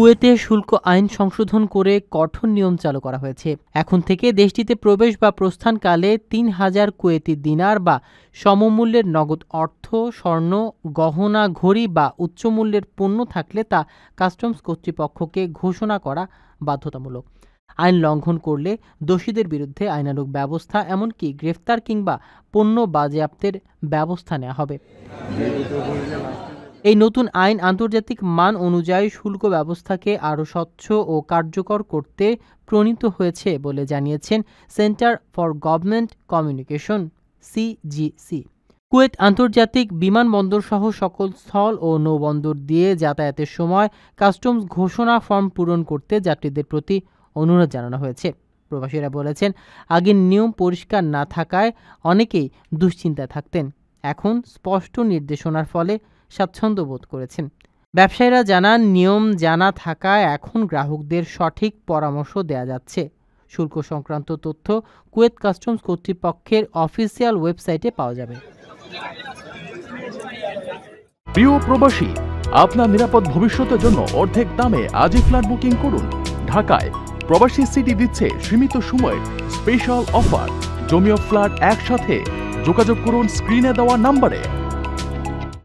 কুয়েতে শুল্ক আইন সংশোধন করে কঠোর নিয়ম চালু করা হয়েছে। এখন থেকে দেশটিতে প্রবেশ বা প্রস্থানকালে ৩,০০০ কুয়েতি দিনার বা সমমূল্যের নগদ অর্থ, স্বর্ণ, গহনা, ঘড়ি বা উচ্চমূল্যের পণ্য থাকলে তা কাস্টমস কর্তৃপক্ষকে ঘোষণা করা বাধ্যতামূলক। আইন লঙ্ঘন করলে দোষীদের বিরুদ্ধে আইনানুগ ব্যবস্থা, এমনকি গ্রেফতার কিংবা পণ্য বাজেয়াপ্তের ব্যবস্থা নেওয়া হবে। এই নতুন আইন আন্তর্জাতিক মান অনুযায়ী শুল্ক ব্যবস্থাকে আরও স্বচ্ছ ও কার্যকর করতে প্রণীত হয়েছে বলে জানিয়েছেন centre for government communication (CGC). Kuwait আন্তর্জাতিক বিমানবন্দর সহ সকল স্থল ও নৌবন্দর দিয়ে যাতায়াতের সময় কাস্টমস ঘোষণা ফর্ম পূরণ করতে যাত্রীদের প্রতি অনুরোধ জানানো হয়েছে। প্রবাসীরা বলেছেন, আগের নিয়ম পরিষ্কার না থাকায় অনেকেই দুশ্চিন্তায় থাকতেন। এখন স্পষ্ট নির্দেশনার ফলে স্বাচ্ছন্দ্য বোধ করেছেন। ব্যবসায়ীরা জানান, নিয়ম জানা থাকায় এখন গ্রাহকদের সঠিক পরামর্শ দেয়া যাচ্ছে। শুল্ক সংক্রান্ত তথ্য কুয়েত কাস্টমস কর্তৃপক্ষের অফিসিয়াল ওয়েবসাইটে পাওয়া যাবে। প্রিয় প্রবাসী, আপনার নিরাপদ ভবিষ্যতের জন্য অর্ধেক দামে আজই ফ্ল্যাট বুকিং করুন। ঢাকায় প্রবাসী সিটি দিচ্ছে সীমিত সময়ের স্পেশাল অফার। জমি ও ফ্ল্যাট একসাথে। যোগাযোগ করুন স্ক্রিনে দেওয়া নম্বরে।